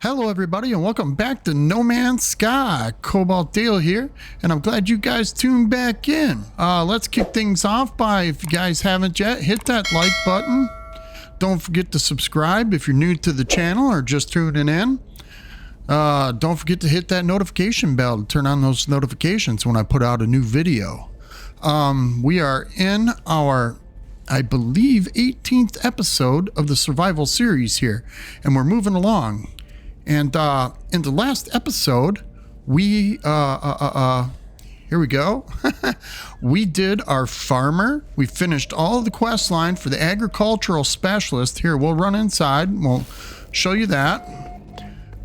Hello everybody and welcome back to No Man's Sky. Cobalt Dale here, and I'm glad you guys tuned back in. Let's kick things off by, if you guys haven't yet, hit that like button. Don't forget to subscribe if you're new to the channel or just tuning in. Don't forget to hit that notification bell to turn on those notifications when I put out a new video. We are in our, I believe, 18th episode of the survival series here, and we're moving along. And in the last episode, we here we go. We did our farmer. We finished all the quest line for the agricultural specialist. Here, we'll run inside. We'll show you that.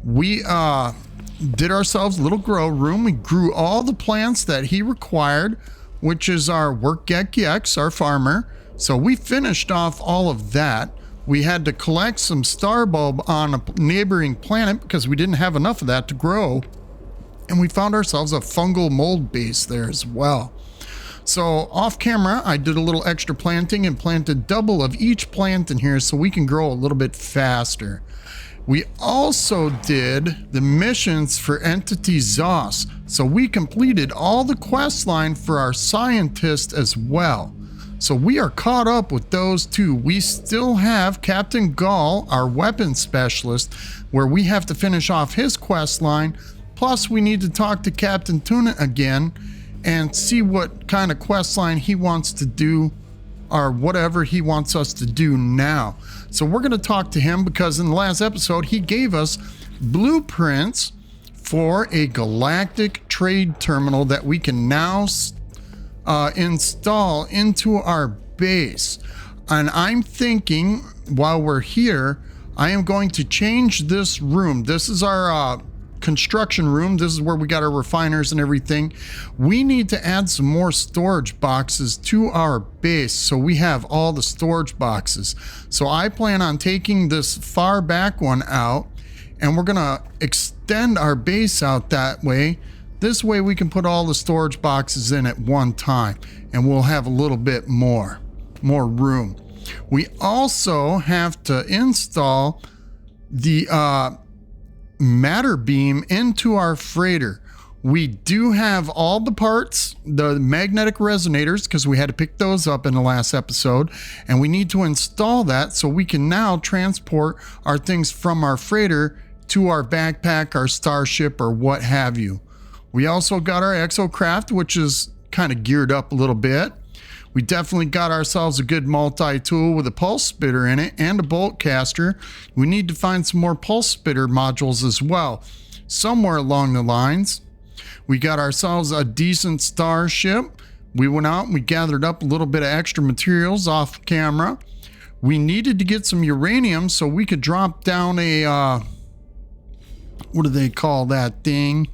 We did ourselves a little grow room. We grew all the plants that he required, which is our work GX, our farmer. So we finished off all of that. We had to collect some star bulb on a neighboring planet because we didn't have enough of that to grow. And we found ourselves a fungal mold base there as well. So off camera, I did a little extra planting and planted double of each plant in here so we can grow a little bit faster. We also did the missions for Entity Zos. So we completed all the quest line for our scientist as well. So we are caught up with those two. We still have Captain Gall, our weapons specialist, where we have to finish off his quest line. Plus, we need to talk to Captain Tuna again and see what kind of quest line he wants to do, or whatever he wants us to do now. So we're going to talk to him because in the last episode, he gave us blueprints for a galactic trade terminal that we can now install into our base. And I'm thinking while we're here, I am going to change this room. This is our construction room. This is where we got our refiners and everything. We need to add some more storage boxes to our base so we have all the storage boxes. So I plan on taking this far back one out, and we're gonna extend our base out that way. This way we can put all the storage boxes in at one time, and we'll have a little bit more room. We also have to install the matter beam into our freighter. We do have all the parts, the magnetic resonators, because we had to pick those up in the last episode, and we need to install that so we can now transport our things from our freighter to our backpack, our starship, or what have you. We also got our Exocraft, which is kind of geared up a little bit. We definitely got ourselves a good multi-tool with a pulse spitter in it and a bolt caster. We need to find some more pulse spitter modules as well, somewhere along the lines. We got ourselves a decent starship. We went out and we gathered up a little bit of extra materials off camera. We needed to get some uranium so we could drop down a what do they call that thing?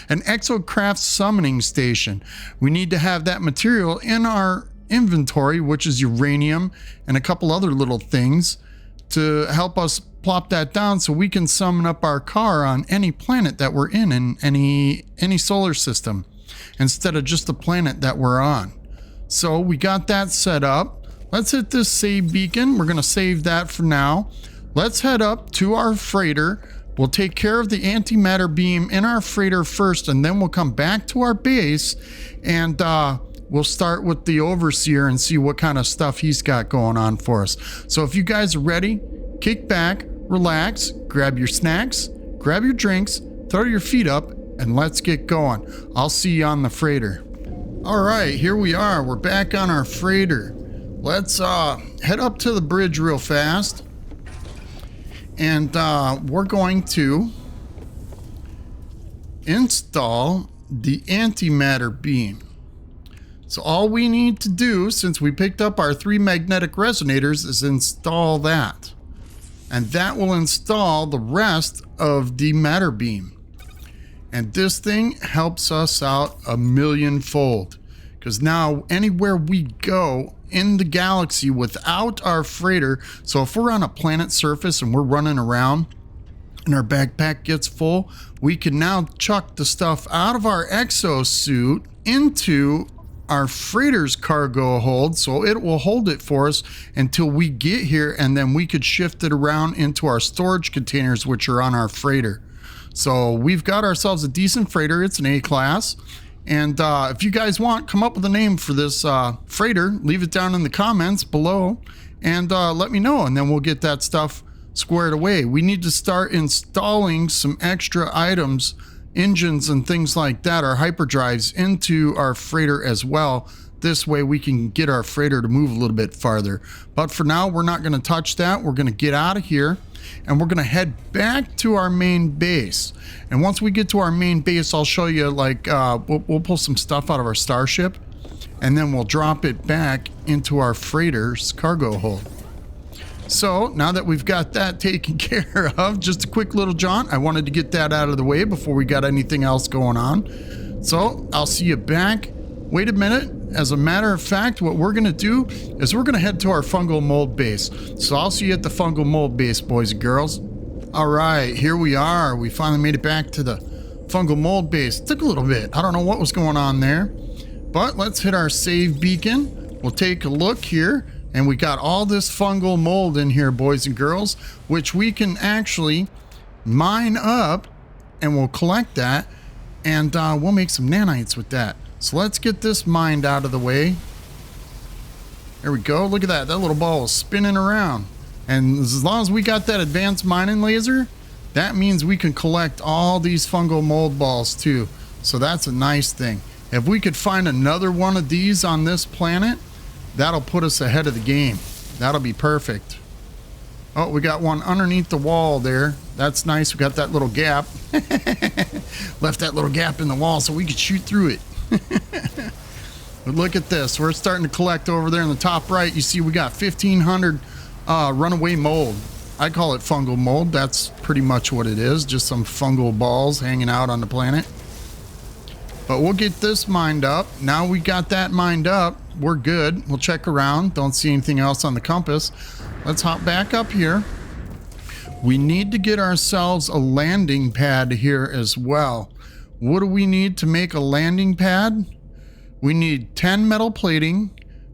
An Exocraft summoning station. We need to have that material in our inventory, which is uranium and a couple other little things, to help us plop that down so we can summon up our car on any planet that we're in any solar system, instead of just the planet that we're on. So we got that set up. Let's hit this save beacon. We're going to save that for now. Let's head up to our freighter. We'll take care of the antimatter beam in our freighter first, and then we'll come back to our base, and we'll start with the overseer and see what kind of stuff he's got going on for us. So if you guys are ready, kick back, relax, grab your snacks, grab your drinks, throw your feet up, and let's get going. I'll see you on the freighter. All right, here we are. We're back on our freighter. Let's head up to the bridge real fast. And we're going to install the antimatter beam. So all we need to do, since we picked up our 3 magnetic resonators, is install that. And that will install the rest of the matter beam. And this thing helps us out a millionfold, because now anywhere we go in the galaxy without our freighter, so if we're on a planet surface and we're running around and our backpack gets full, we can now chuck the stuff out of our exosuit into our freighter's cargo hold, so it will hold it for us until we get here, and then we could shift it around into our storage containers, which are on our freighter. So we've got ourselves a decent freighter. It's an A class. And if you guys want, come up with a name for this freighter, leave it down in the comments below, and let me know, and then we'll get that stuff squared away. We need to start installing some extra items, engines and things like that, our hyperdrives, into our freighter as well. This way we can get our freighter to move a little bit farther. But for now, we're not going to touch that. We're going to get out of here, and we're going to head back to our main base. And once we get to our main base, I'll show you, like, we'll pull some stuff out of our starship, and then we'll drop it back into our freighter's cargo hold. So now that we've got that taken care of, just a quick little jaunt. I wanted to get that out of the way before we got anything else going on. So I'll see you back. Wait a minute. As a matter of fact, what we're going to do is we're going to head to our fungal mold base. So I'll see you at the fungal mold base, boys and girls. All right, here we are. We finally made it back to the fungal mold base. It took a little bit. I don't know what was going on there. But let's hit our save beacon. We'll take a look here. And we got all this fungal mold in here, boys and girls, which we can actually mine up, and we'll collect that, and we'll make some nanites with that. So let's get this mined out of the way. There we go. Look at that. That little ball is spinning around. And as long as we got that advanced mining laser, that means we can collect all these fungal mold balls too. So that's a nice thing. If we could find another one of these on this planet, that'll put us ahead of the game. That'll be perfect. Oh, we got one underneath the wall there. That's nice. We got that little gap. Left that little gap in the wall so we could shoot through it. But look at this. We're starting to collect over there in the top right. You see we got 1,500 runaway mold. I call it fungal mold. That's pretty much what it is. Just some fungal balls hanging out on the planet. But we'll get this mined up. Now we got that mined up, we're good. We'll check around. Don't see anything else on the compass. Let's hop back up here. We need to get ourselves a landing pad here as well. What do we need to make a landing pad? We need 10 metal plating,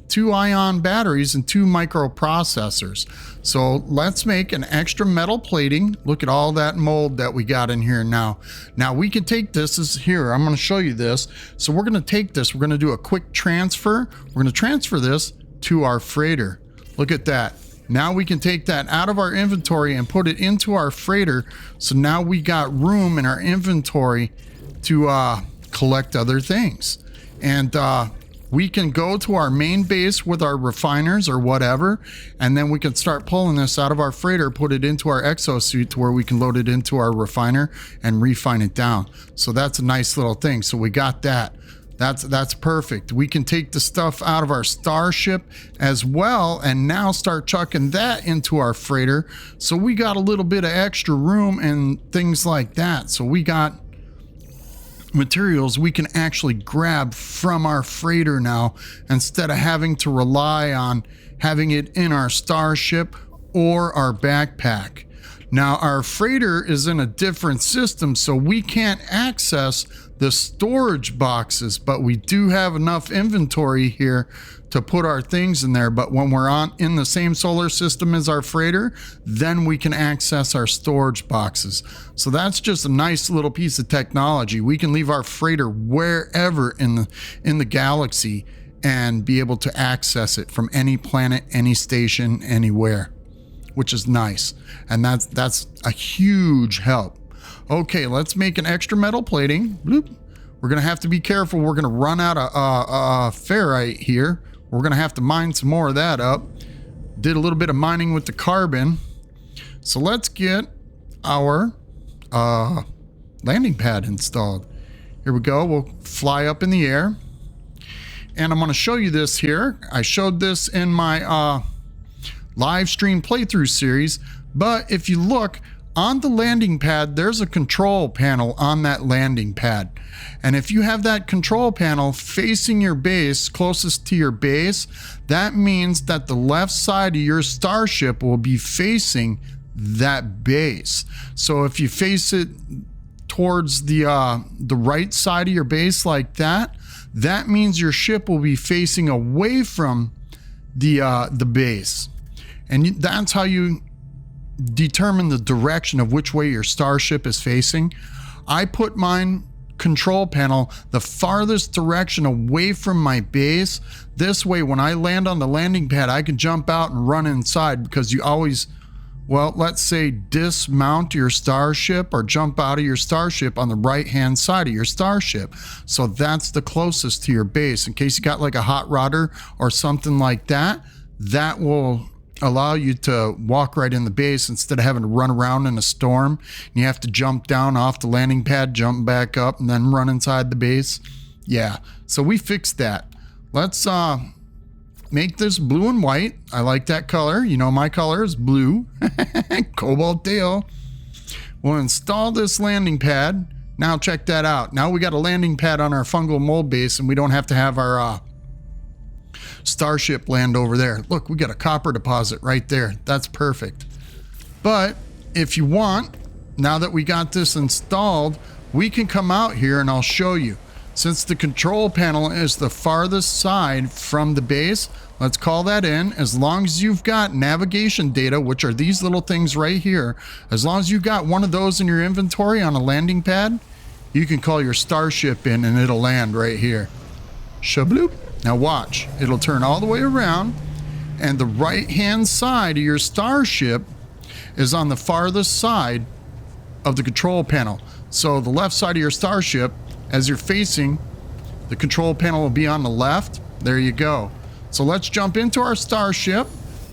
2 ion batteries, and 2 microprocessors. So let's make an extra metal plating. Look at all that mold that we got in here now. Now we can take this as here. I'm going to show you this. So we're going to take this. We're going to do a quick transfer. We're going to transfer this to our freighter. Look at that. Now we can take that out of our inventory and put it into our freighter. So now we got room in our inventory to collect other things. And we can go to our main base with our refiners or whatever, and then we can start pulling this out of our freighter, put it into our exosuit to where we can load it into our refiner and refine it down. So that's a nice little thing. So we got that. That's perfect. We can take the stuff out of our starship as well and now start chucking that into our freighter. So we got a little bit of extra room and things like that. So we got materials we can actually grab from our freighter now instead of having to rely on having it in our starship or our backpack. Now our freighter is in a different system, so we can't access the storage boxes, but we do have enough inventory here to put our things in there. But when we're in the same solar system as our freighter, then we can access our storage boxes. So that's just a nice little piece of technology. We can leave our freighter wherever in the galaxy and be able to access it from any planet, any station, anywhere, which is nice. And that's a huge help. Okay, let's make an extra metal plating. Bloop. We're gonna have to be careful. We're gonna run out of ferrite here. We're gonna have to mine some more of that up. Did a little bit of mining with the carbon. So let's get our landing pad installed. Here we go. We'll fly up in the air. And I'm gonna show you this here. I showed this in my live stream playthrough series, but if you look on the landing pad, there's a control panel on that landing pad. And if you have that control panel facing your base, closest to your base, that means that the left side of your starship will be facing that base. So if you face it towards the right side of your base like that, that means your ship will be facing away from the base. And that's how you determine the direction of which way your starship is facing. I put mine control panel the farthest direction away from my base. This way, when I land on the landing pad, I can jump out and run inside, because you always, well, let's say dismount your starship or jump out of your starship on the right hand side of your starship. So that's the closest to your base. In case you got like a hot rodder or something like that, that will allow you to walk right in the base instead of having to run around in a storm. You have to jump down off the landing pad, jump back up, and then run inside the base. Yeah, so we fixed that. Let's make this blue and white. I like that color. You know my color is blue. Cobalt tail. We'll install this landing pad. Now check that out. Now we got a landing pad on our fungal mold base, and we don't have to have our starship land over there. Look, we got a copper deposit right there. That's perfect. But if you want, now that we got this installed, we can come out here and I'll show you. Since the control panel is the farthest side from the base, let's call that in. As long as you've got navigation data, which are these little things right here, as long as you've got one of those in your inventory on a landing pad, you can call your starship in and it'll land right here. Shabloop. Now watch, it'll turn all the way around, and the right hand side of your starship is on the farthest side of the control panel. So the left side of your starship, as you're facing, the control panel will be on the left. There you go. So let's jump into our starship.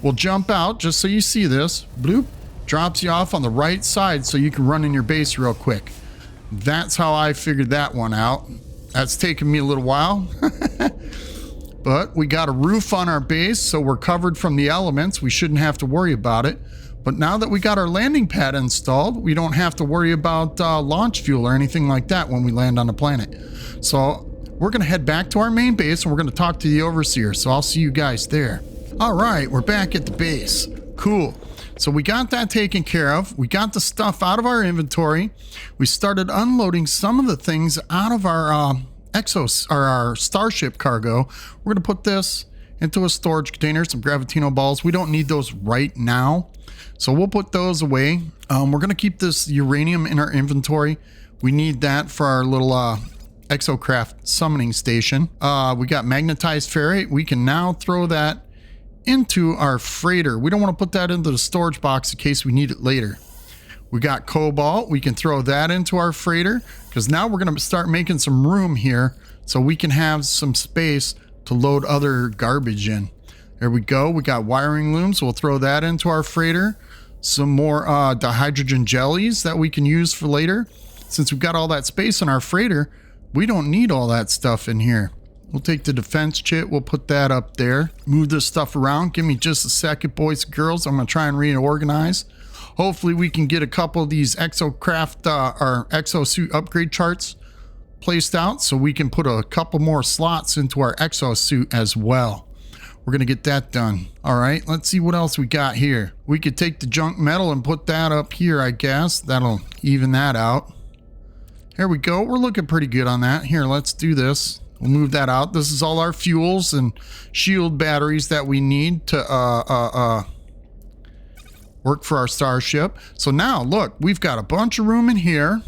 We'll jump out just so you see this. Bloop, drops you off on the right side so you can run in your base real quick. That's how I figured that one out. That's taken me a little while. But we got a roof on our base, so we're covered from the elements. We shouldn't have to worry about it. But now that we got our landing pad installed, we don't have to worry about launch fuel or anything like that when we land on the planet. So we're going to head back to our main base, and we're going to talk to the overseer. So I'll see you guys there. All right, we're back at the base. Cool. So we got that taken care of. We got the stuff out of our inventory. We started unloading some of the things out of our our starship cargo. We're going to put this into a storage container, some gravitino balls. We don't need those right now, so we'll put those away. We're going to keep this uranium in our inventory. We need that for our little Exocraft summoning station. We got magnetized ferrite. We can now throw that into our freighter. We don't want to put that into the storage box in case we need it later. We got cobalt. We can throw that into our freighter, because now we're going to start making some room here so we can have some space to load other garbage in. There we go. We got wiring looms. We'll throw that into our freighter. Some more dihydrogen jellies that we can use for later. Since we've got all that space in our freighter, we don't need all that stuff in here. We'll take the defense chit. We'll put that up there. Move this stuff around. Give me just a second, boys and girls. I'm going to try and reorganize. Hopefully we can get a couple of these Exocraft or exosuit upgrade charts placed out so we can put a couple more slots into our exosuit as well. We're going to get that done. All right, let's see what else we got here. We could take the junk metal and put that up here, I guess. That'll even that out. Here we go. We're looking pretty good on that. Here, let's do this. We'll move that out. This is all our fuels and shield batteries that we need to work for our starship. So now look, we've got a bunch of room in here.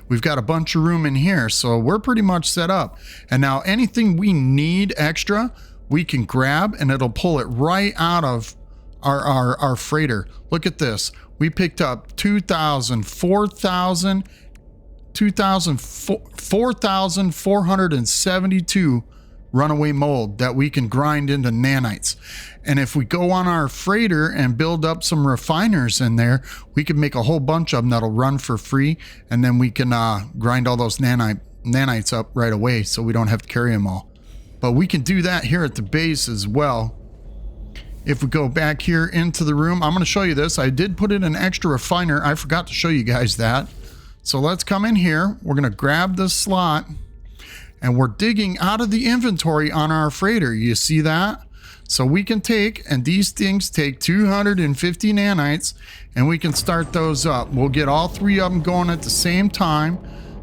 We've got a bunch of room in here. So we're pretty much set up. And now anything we need extra, we can grab and it'll pull it right out of our freighter. Look at this. We picked up 4,472 runaway mold that we can grind into nanites. And if we go on our freighter and build up some refiners in there, we can make a whole bunch of them that'll run for free, and then we can grind all those nanites up right away so we don't have to carry them all. But we can do that here at the base as well. If we go back here into the room, I'm going to show you this. I did put in an extra refiner. I forgot to show you guys that. So let's come in here. We're going to grab this slot, and we're digging out of the inventory on our freighter. You see that? So we can take, and these things take 250 nanites, and we can start those up. We'll get all three of them going at the same time.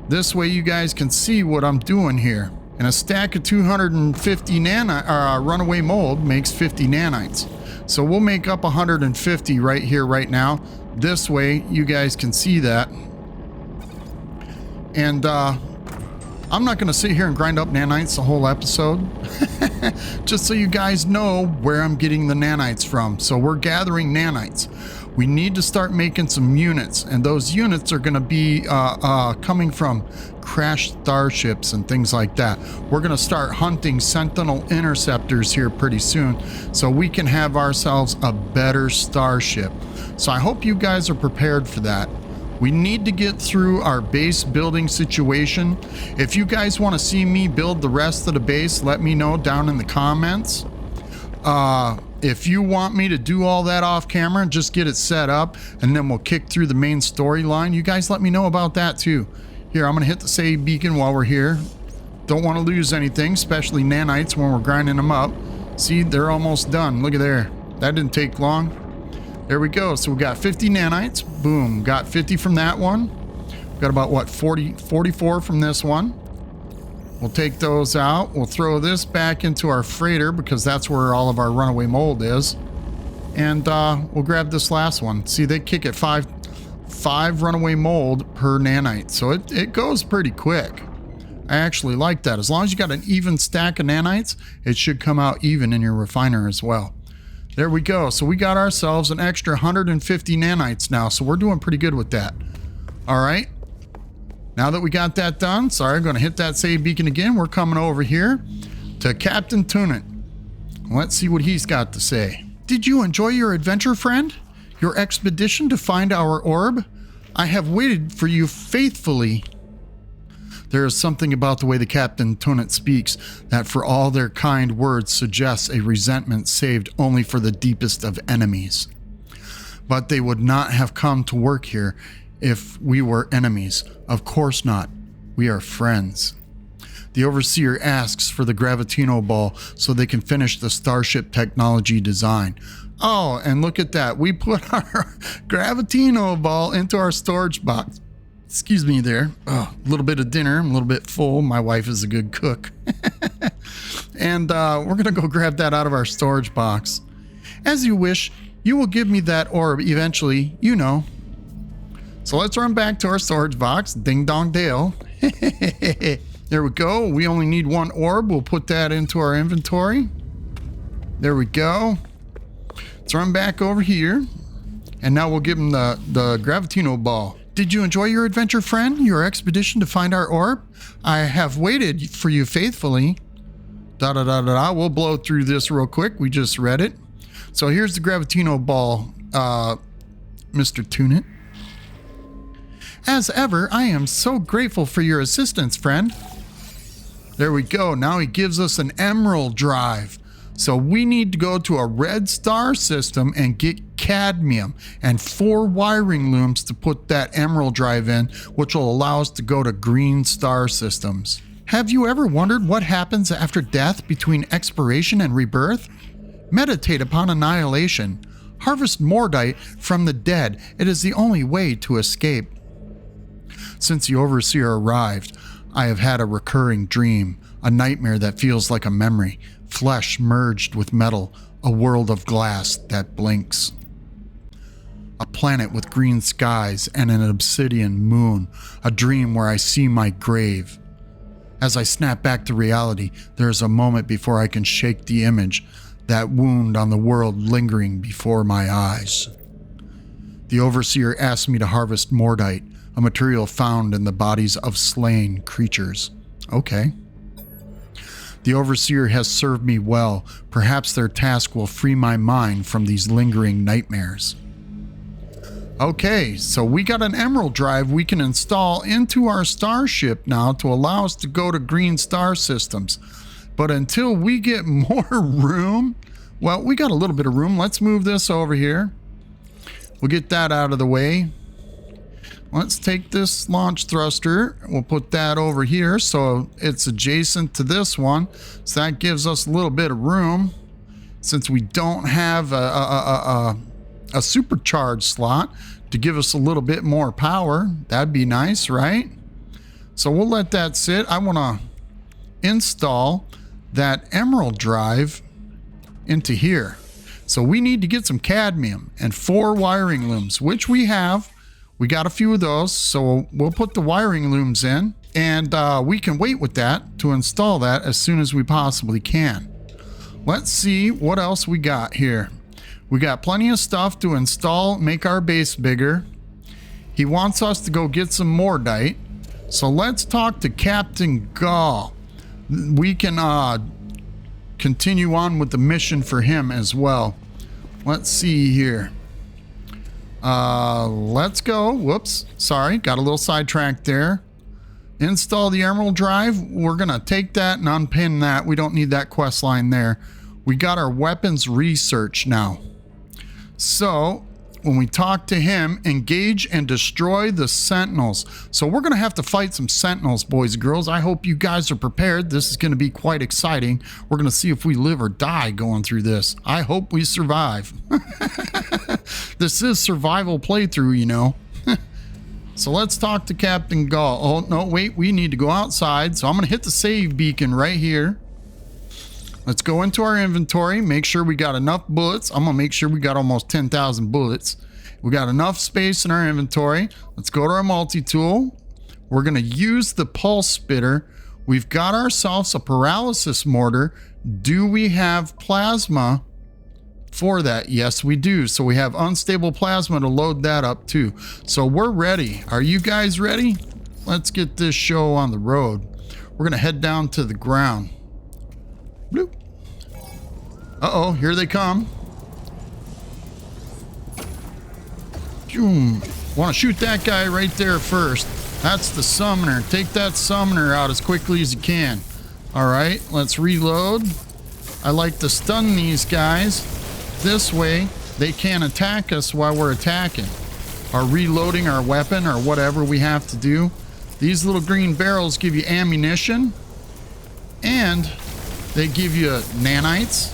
This way you guys can see what I'm doing here. And a stack of 250 runaway mold makes 50 nanites. So we'll make up 150 right here, right now. This way, you guys can see that. And I'm not going to sit here and grind up nanites the whole episode. Just so you guys know where I'm getting the nanites from. So we're gathering nanites. We need to start making some units, and those units are going to be coming from crashed starships and things like that. We're going to start hunting Sentinel interceptors here pretty soon, so we can have ourselves a better starship. So I hope you guys are prepared for that. We need to get through our base building situation. If you guys want to see me build the rest of the base, let me know down in the comments. If you want me to do all that off camera and just get it set up, and then we'll kick through the main storyline, you guys let me know about that too. Here, I'm going to hit the save beacon while we're here. Don't want to lose anything, especially nanites when we're grinding them up. See, they're almost done. Look at there. That didn't take long. There we go. So we got 50 nanites. Boom. Got 50 from that one. Got about, what, 44 from this one. We'll take those out. We'll throw this back into our freighter because that's where all of our runaway mold is. And we'll grab this last one. See, they kick at five runaway mold per nanite. So it goes pretty quick. I actually like that. As long as you got an even stack of nanites, it should come out even in your refiner as well. There we go. So we got ourselves an extra 150 nanites now. So we're doing pretty good with that. All right. Now that we got that done, sorry, I'm going to hit that save beacon again. We're coming over here to Captain Tunit. Let's see what he's got to say. Did you enjoy your adventure, friend? Your expedition to find our orb? I have waited for you faithfully. There is something about the way the Captain Tunit speaks that for all their kind words suggests a resentment saved only for the deepest of enemies. But they would not have come to work here if we were enemies. Of course not. We are friends. The Overseer asks for the Gravitino Ball so they can finish the Starship technology design. Oh, and look at that. We put our Gravitino Ball into our storage box. Excuse me there. Oh, a little bit of dinner. I'm a little bit full. My wife is a good cook. And we're going to go grab that out of our storage box. As you wish, you will give me that orb eventually, you know. So let's run back to our storage box. Ding dong Dale. There we go. We only need one orb. We'll put that into our inventory. There we go. Let's run back over here. And now we'll give him the Gravitino Ball. Did you enjoy your adventure, friend? Your expedition to find our orb? I have waited for you faithfully. We'll blow through this real quick. We just read it. So here's the Gravitino Ball, Mr. Tunit. As ever, I am so grateful for your assistance, friend. There we go. Now he gives us an emerald drive. So we need to go to a red star system and get cadmium and 4 wiring looms to put that emerald drive in, which will allow us to go to green star systems. Have you ever wondered what happens after death between expiration and rebirth? Meditate upon annihilation. Harvest Mordite from the dead. It is the only way to escape. Since the Overseer arrived, I have had a recurring dream, a nightmare that feels like a memory, flesh merged with metal, a world of glass that blinks. A planet with green skies and an obsidian moon, a dream where I see my grave. As I snap back to reality, there is a moment before I can shake the image, that wound on the world lingering before my eyes. The Overseer asked me to harvest Mordite, a material found in the bodies of slain creatures. Okay. The Overseer has served me well. Perhaps their task will free my mind from these lingering nightmares. Okay, so we got an emerald drive we can install into our starship now to allow us to go to green star systems. But until we get more room, well, we got a little bit of room. Let's move this over here. We'll get that out of the way. Let's take this launch thruster. We'll put that over here so it's adjacent to this one. So that gives us a little bit of room. Since we don't have a supercharged slot to give us a little bit more power, that'd be nice, right? So we'll let that sit. I want to install that emerald drive into here. So we need to get some cadmium and 4 wiring looms, which we have. We got a few of those, so we'll put the wiring looms in, and we can wait with that to install that as soon as we possibly can. Let's see what else we got here. We got plenty of stuff to install, make our base bigger. He wants us to go get some mordite. So let's talk to Captain Gall. We can continue on with the mission for him as well. Let's see here. Let's go. Whoops. Sorry. Got a little sidetracked there. Install the emerald drive. We're going to take that and unpin that. We don't need that quest line there. We got our weapons research now. So when we talk to him, engage and destroy the sentinels. So we're going to have to fight some sentinels, boys and girls. I hope you guys are prepared. This is going to be quite exciting. We're going to see if we live or die going through this. I hope we survive. This is survival playthrough, you know. So let's talk to Captain Gall. Oh, no, wait, we need to go outside. So I'm going to hit the save beacon right here. Let's go into our inventory, make sure we got enough bullets. I'm going to make sure we got almost 10,000 bullets. We got enough space in our inventory. Let's go to our multi-tool. We're going to use the pulse spitter. We've got ourselves a paralysis mortar. Do we have plasma for that? Yes, we do. So we have unstable plasma to load that up too. So we're ready. Are you guys ready? Let's get this show on the road. We're going to head down to the ground. Bloop. Uh-oh, here they come. Boom. Want to shoot that guy right there first. That's the summoner. Take that summoner out as quickly as you can. All right, let's reload. I like to stun these guys. This way, they can't attack us while we're attacking or reloading our weapon or whatever we have to do. These little green barrels give you ammunition, and they give you nanites,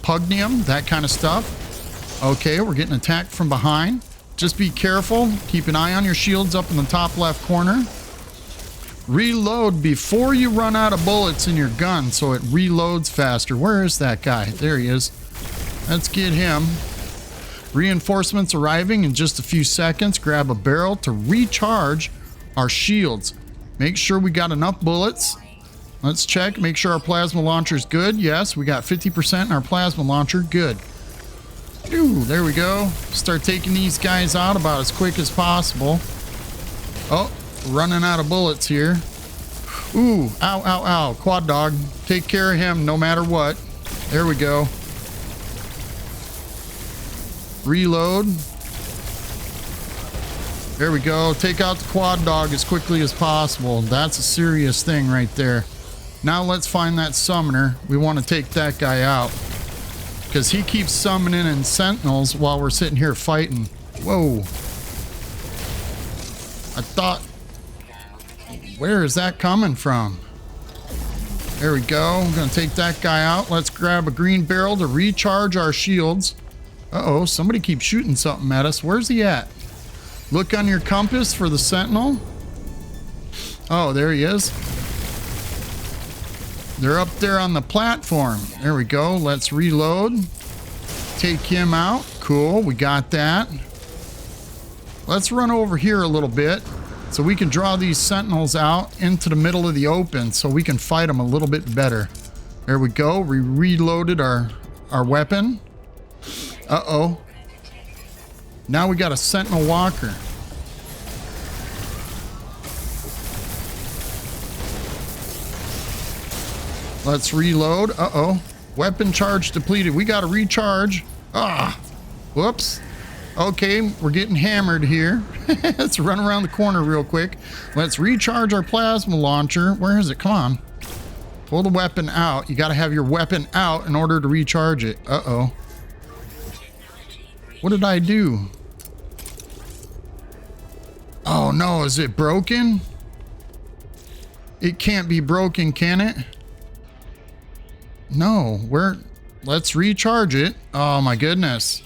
pugnium, that kind of stuff. Okay, we're getting attacked from behind. Just be careful. Keep an eye on your shields up in the top left corner. Reload before you run out of bullets in your gun so it reloads faster. Where is that guy? There he is. Let's get him. Reinforcements arriving in just a few seconds. Grab a barrel to recharge our shields. Make sure we got enough bullets. Let's check, make sure our plasma launcher's good. Yes, we got 50% in our plasma launcher. Good. Ooh, there we go. Start taking these guys out about as quick as possible. Oh, running out of bullets here. Ooh, ow, ow, ow. Quad dog. Take care of him no matter what. There we go. Reload. There we go. Take out the quad dog as quickly as possible. That's a serious thing right there. Now let's find that summoner. We want to take that guy out because he keeps summoning in sentinels while we're sitting here fighting. Whoa. I thought, where is that coming from? There we go. I'm going to take that guy out. Let's grab a green barrel to recharge our shields. Uh-oh, somebody keeps shooting something at us. Where's he at? Look on your compass for the sentinel. Oh, there he is. They're up there on the platform. There we go. Let's reload. Take him out. Cool. We got that. Let's run over here a little bit so we can draw these sentinels out into the middle of the open so we can fight them a little bit better. There we go. We reloaded our weapon. Uh-oh. Now we got a sentinel walker. Let's reload. Uh-oh. Weapon charge depleted. We got to recharge. Ah. Whoops. Okay, we're getting hammered here. Let's run around the corner real quick. Let's recharge our plasma launcher. Where is it? Come on. Pull the weapon out. You got to have your weapon out in order to recharge it. Uh-oh. What did I do? Oh, no. Is it broken? It can't be broken, can it? No, let's recharge it. Oh my goodness.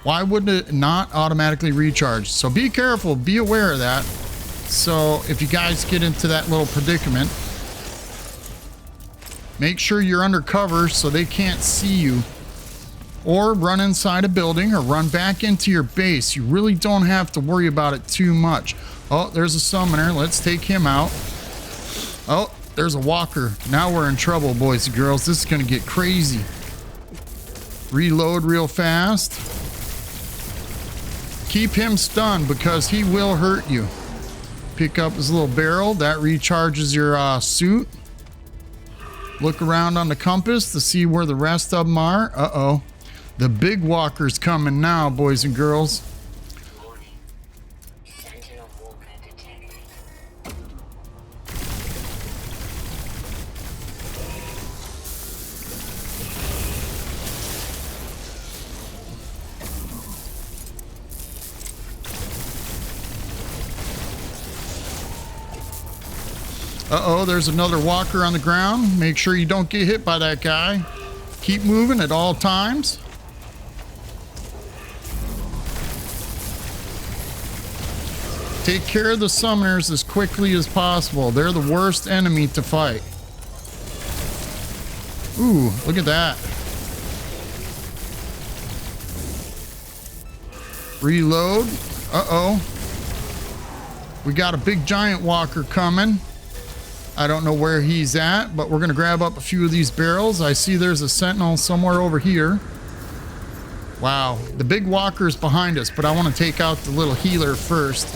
Why would it not automatically recharge? So be careful, be aware of that. So if you guys get into that little predicament, Make sure you're under cover so they can't see you. Or run inside a building or run back into your base. You really don't have to worry about it too much. Oh, there's a summoner. Let's take him out. Oh, there's a walker. Now we're in trouble, boys and girls. This is going to get crazy. Reload real fast. Keep him stunned because he will hurt you. Pick up his little barrel. That recharges your suit. Look around on the compass to see where the rest of them are. Uh-oh. The big walker's coming now, boys and girls. Uh-oh, there's another walker on the ground. Make sure you don't get hit by that guy. Keep moving at all times. Take care of the summoners as quickly as possible. They're the worst enemy to fight. Ooh, look at that. Reload. Uh-oh. We got a big giant walker coming. I don't know where he's at, but we're going to grab up a few of these barrels. I see there's a sentinel somewhere over here. Wow, the big walker's behind us, but I want to take out the little healer first.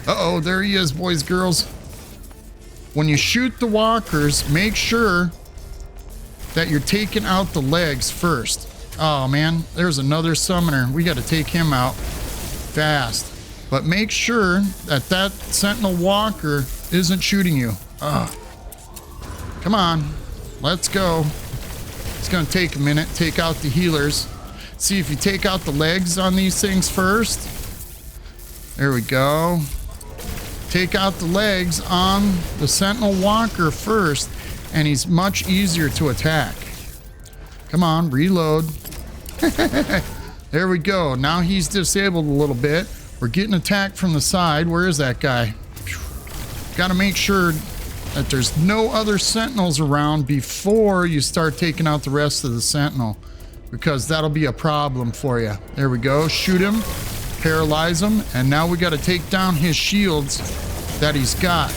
Uh-oh, there he is, boys, girls. When you shoot the walkers, make sure that you're taking out the legs first. Oh, man, there's another summoner. We got to take him out fast. But make sure that that sentinel walker isn't shooting you. Come on, let's go. It's going to take a minute. Take out the healers. See if you take out the legs on these things first. There we go. Take out the legs on the sentinel walker first, and he's much easier to attack. Come on, reload. There we go. Now he's disabled a little bit. We're getting attacked from the side. Where is that guy? Got to make sure that there's no other sentinels around before you start taking out the rest of the sentinel, because that'll be a problem for you. There we go. Shoot him, paralyze him, and now we got to take down his shields that he's got.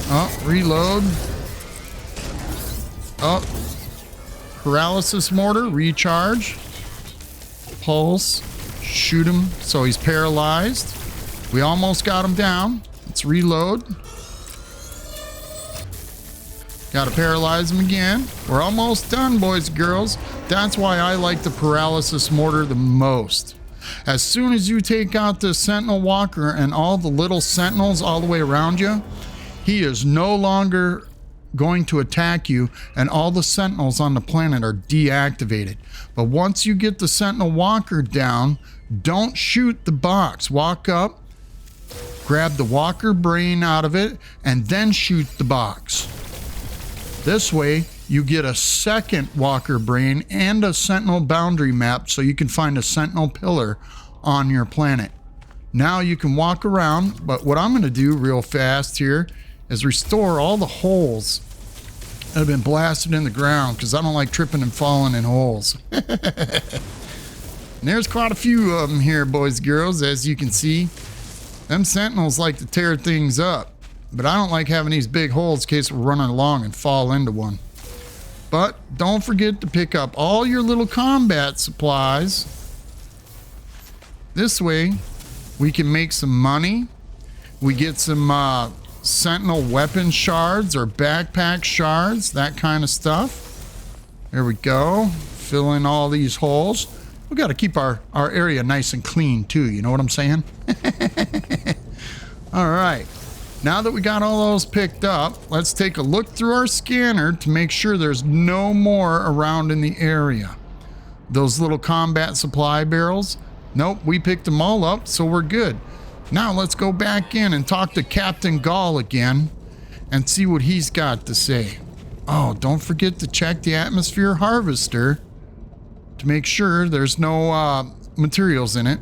Oh, reload. Oh, paralysis mortar, recharge, pulse, shoot him so he's paralyzed. We almost got him down. Let's reload. Got to paralyze him again. We're almost done, boys and girls. That's why I like the paralysis mortar the most. As soon as you take out the sentinel walker and all the little sentinels all the way around you, he is no longer going to attack you, and all the sentinels on the planet are deactivated. But once you get the sentinel walker down, don't shoot the box. Walk up, grab the walker brain out of it, and then shoot the box. This way, you get a second walker brain and a sentinel boundary map so you can find a sentinel pillar on your planet. Now you can walk around, but what I'm going to do real fast here is restore all the holes that have been blasted in the ground, because I don't like tripping and falling in holes. And there's quite a few of them here, boys and girls, as you can see. Them sentinels like to tear things up. But I don't like having these big holes in case we're running along and fall into one. But don't forget to pick up all your little combat supplies. This way, we can make some money. We get some sentinel weapon shards or backpack shards, that kind of stuff. There we go. Fill in all these holes. We got to keep our area nice and clean too, you know what I'm saying? All right. Now that we got all those picked up, let's take a look through our scanner to make sure there's no more around in the area. Those little combat supply barrels, nope, we picked them all up, so we're good. Now let's go back in and talk to Captain Gall again and see what he's got to say. Oh, don't forget to check the atmosphere harvester to make sure there's no materials in it.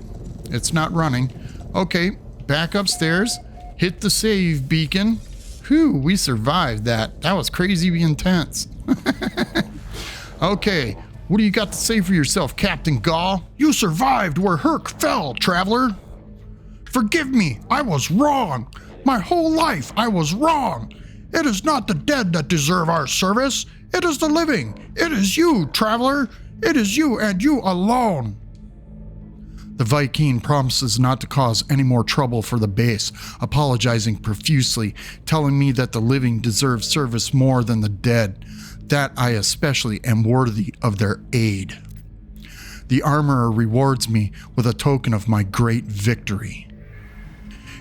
It's not running. Okay, back upstairs. Hit the save beacon. Whew, we survived that. That was crazy intense. Okay, what do you got to say for yourself, Captain Gaw? You survived where Herc fell, traveler. Forgive me, I was wrong. My whole life I was wrong. It is not the dead that deserve our service. It is the living. It is you, traveler. It is you and you alone. The Viking promises not to cause any more trouble for the base, apologizing profusely, telling me that the living deserve service more than the dead, that I especially am worthy of their aid. The armorer rewards me with a token of my great victory.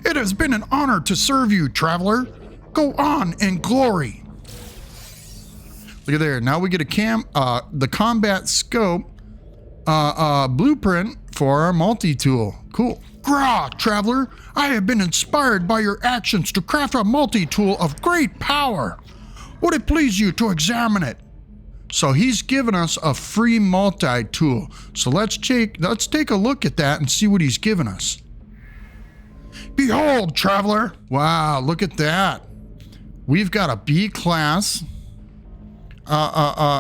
It has been an honor to serve you, traveler. Go on in glory. Look at there. Now we get the combat scope blueprint for our multi-tool. Cool. Grah, traveler. I have been inspired by your actions to craft a multi-tool of great power. Would it please you to examine it? So he's given us a free multi-tool. So let's take a look at that and see what he's given us. Behold, traveler. Wow, look at that. We've got a B-class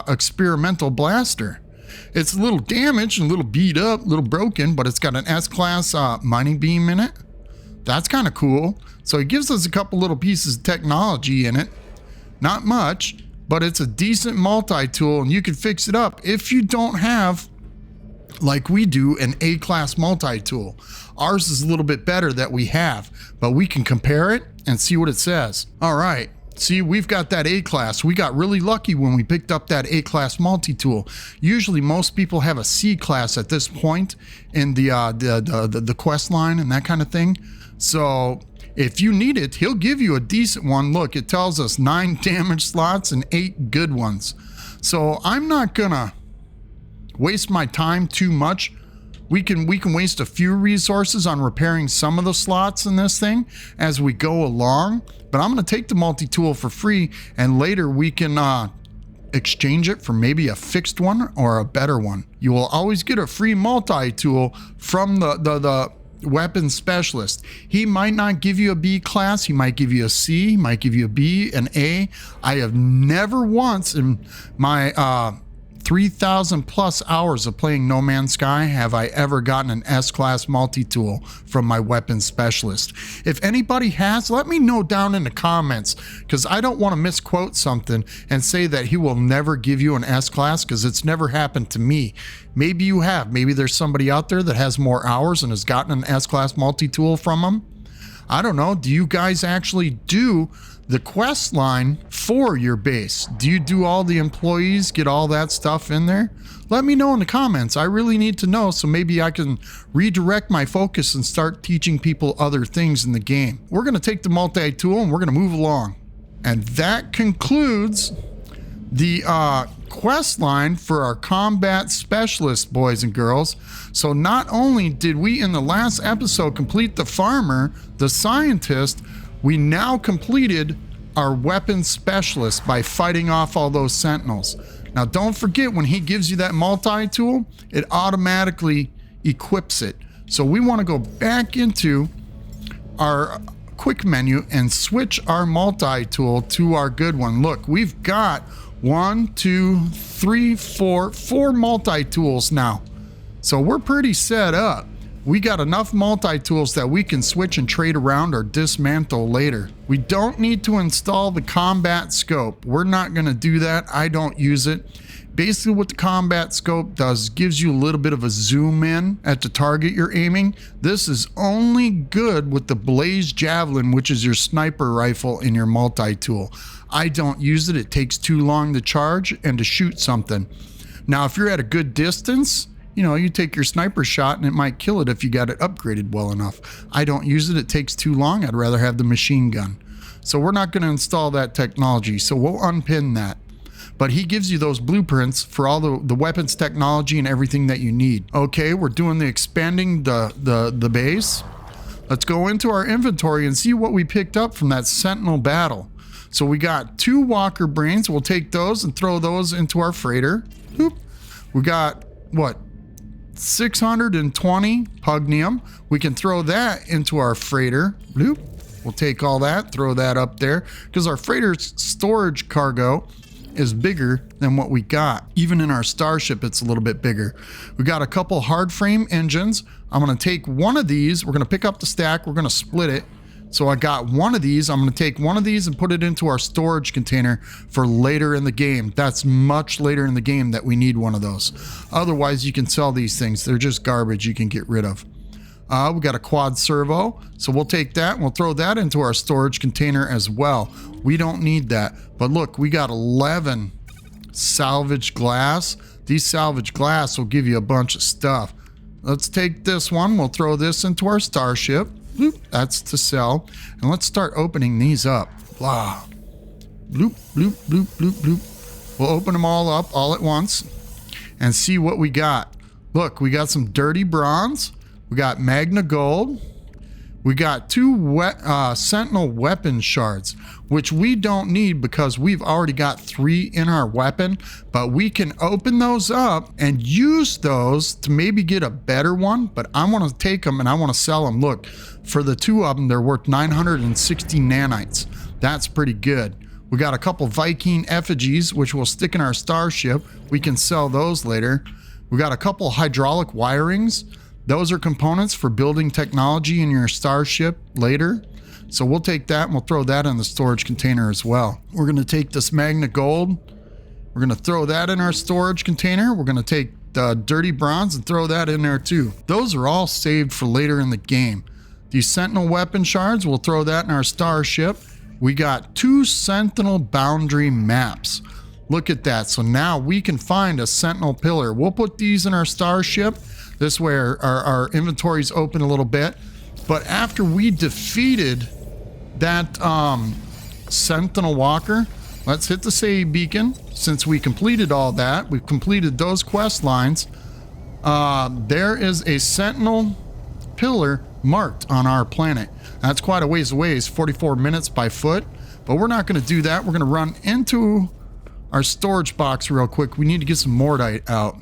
experimental blaster. It's a little damaged, a little beat up, a little broken, but it's got an S-class mining beam in it. That's kind of cool. So it gives us a couple little pieces of technology in it. Not much, but it's a decent multi-tool, and you can fix it up if you don't have, like we do, an A-class multi-tool. Ours is a little bit better that we have, but we can compare it and see what it says. All right. See, we've got that A-class. We got really lucky when we picked up that A-class multi-tool. Usually most people have a C-class at this point in the quest line and that kind of thing. So if you need it, he'll give you a decent one. Look, it tells us 9 damage slots and 8 good ones. So I'm not gonna waste my time too much. We can waste a few resources on repairing some of the slots in this thing as we go along, but I'm going to take the multi-tool for free, and later we can exchange it for maybe a fixed one or a better one. You will always get a free multi-tool from the weapons specialist. He might not give you a B class, he might give you a C, he might give you a B, an A. I have never once in my 3,000 plus hours of playing No Man's Sky have I ever gotten an S-class multi-tool from my weapons specialist. If anybody has, let me know down in the comments, because I don't want to misquote something and say that he will never give you an S-class, because it's never happened to me. Maybe you have. Maybe there's somebody out there that has more hours and has gotten an S-class multi-tool from him. I don't know. Do you guys actually do the quest line for your base? Do you do all the employees, get all that stuff in there? Let me know in the comments. I really need to know, so maybe I can redirect my focus and start teaching people other things in the game. We're going to take the multi-tool and we're going to move along. And that concludes the quest line for our combat specialist, boys and girls. So not only did we in the last episode complete the farmer, the scientist, we now completed our weapons specialist by fighting off all those sentinels. Now don't forget, when he gives you that multi-tool, it automatically equips it. So we want to go back into our quick menu and switch our multi-tool to our good one. Look, we've got 1, 2, 3, 4 multi-tools now. So we're pretty set up. We got enough multi-tools that we can switch and trade around or dismantle later. We don't need to install the combat scope. We're not going to do that. I don't use it. Basically what the combat scope does, gives you a little bit of a zoom in at the target you're aiming. This is only good with the Blaze Javelin, which is your sniper rifle in your multi-tool. I don't use it. It takes too long to charge and to shoot something. Now, if you're at a good distance, you know, you take your sniper shot and it might kill it if you got it upgraded well enough. I don't use it. It takes too long. I'd rather have the machine gun. So we're not going to install that technology. So we'll unpin that. But he gives you those blueprints for all the weapons technology and everything that you need. Okay, we're doing the expanding the base. Let's go into our inventory and see what we picked up from that Sentinel battle. So we got 2 Walker Brains. We'll take those and throw those into our freighter. Oop. We got, what, 620 Pugnium. We can throw that into our freighter. Bloop. We'll take all that, throw that up there, because our freighter's storage cargo is bigger than what we got. Even in our starship, it's a little bit bigger. We got a couple hard frame engines. I'm gonna take one of these. We're gonna pick up the stack. We're gonna split it. So I got one of these. I'm gonna take one of these and put it into our storage container for later in the game. That's much later in the game that we need one of those. Otherwise, you can sell these things. They're just garbage you can get rid of. We got a quad servo, so we'll take that and we'll throw that into our storage container as well. We don't need that. But look, we got 11 salvage glass. These salvage glass will give you a bunch of stuff. Let's take this one. We'll throw this into our starship. Bloop, that's to sell. And let's start opening these up. Blah. Bloop, bloop, bloop, bloop, bloop. We'll open them all up all at once and see what we got. Look, we got some dirty bronze. We got Magna Gold. We got 2 Sentinel weapon shards, which we don't need because we've already got 3 in our weapon, but we can open those up and use those to maybe get a better one, but I want to take them and I want to sell them. Look, for the 2 of them, they're worth 960 nanites. That's pretty good. We got a couple Viking effigies, which we'll stick in our starship. We can sell those later. We got a couple hydraulic wirings. Those are components for building technology in your starship later. So we'll take that and we'll throw that in the storage container as well. We're going to take this Magna Gold. We're going to throw that in our storage container. We're going to take the dirty bronze and throw that in there too. Those are all saved for later in the game. These Sentinel weapon shards, we'll throw that in our starship. We got 2 Sentinel boundary maps. Look at that. So now we can find a Sentinel pillar. We'll put these in our starship. This way our inventory's open a little bit. But after we defeated that Sentinel Walker, let's hit the save beacon. Since we completed all that, we've completed those quest lines. There is a Sentinel pillar marked on our planet. That's quite a ways away. It's 44 minutes by foot. But we're not going to do that. We're going to run into our storage box real quick. We need to get some Mordite out.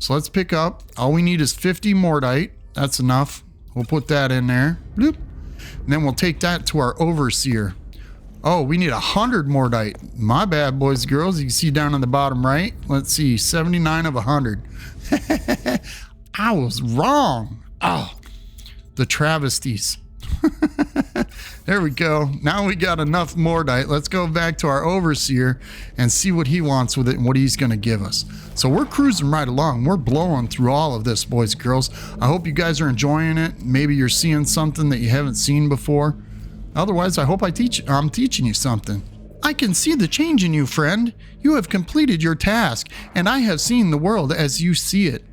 So let's pick up. All we need is 50 Mordite. That's enough. We'll put that in there. Bloop. And then we'll take that to our overseer. Oh, we need 100 Mordite. My bad, boys and girls. You can see down on the bottom right. Let's see, 79 of 100. I was wrong. Oh, the travesties. There we go. Now we got enough Mordite. Let's go back to our overseer and see what he wants with it and what he's going to give us. So we're cruising right along. We're blowing through all of this, boys and girls. I hope you guys are enjoying it. Maybe you're seeing something that you haven't seen before. Otherwise, I hope I'm teaching you something. I can see the change in you, friend. You have completed your task, and I have seen the world as you see it.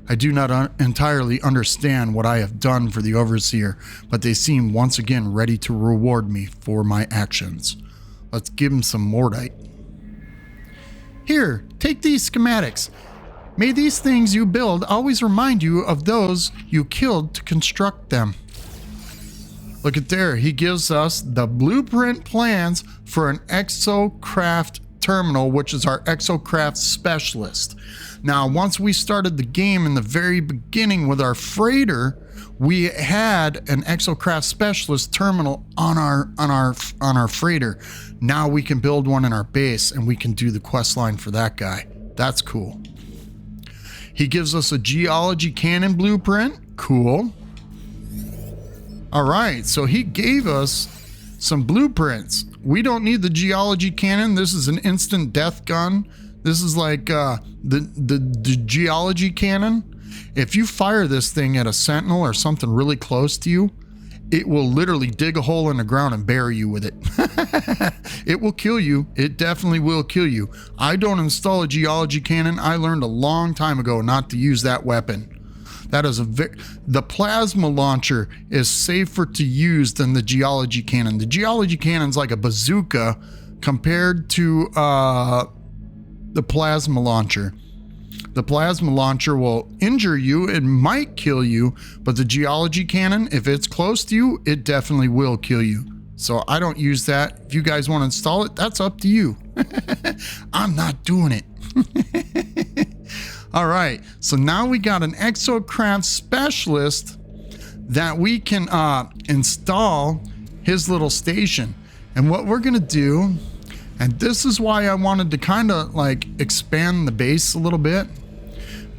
I do not entirely understand what I have done for the Overseer, but they seem once again ready to reward me for my actions. Let's give him some Mordite. Here, take these schematics. May these things you build always remind you of those you killed to construct them. Look at there, he gives us the blueprint plans for an Exocraft terminal, which is our Exocraft specialist. Now, once we started the game in the very beginning with our freighter, we had an Exocraft specialist terminal on our freighter. Now we can build one in our base and we can do the quest line for that guy. That's cool. He gives us a geology cannon blueprint. Cool. All right, so he gave us some blueprints. We don't need the geology cannon. This is an instant death gun. This is like the geology cannon. If you fire this thing at a sentinel or something really close to you, it will literally dig a hole in the ground and bury you with it. It will kill you. It definitely will kill you. I don't install a geology cannon. I learned a long time ago not to use that weapon. That is the plasma launcher is safer to use than the geology cannon. The geology cannon's like a bazooka compared to the plasma launcher. The plasma launcher will injure you. It might kill you, but the geology cannon, if it's close to you, it definitely will kill you. So I don't use that. If you guys want to install it, that's up to you. I'm not doing it. All right, so now we got an Exocraft specialist that we can install his little station. And what we're gonna do And this is why I wanted to kind of like expand the base a little bit.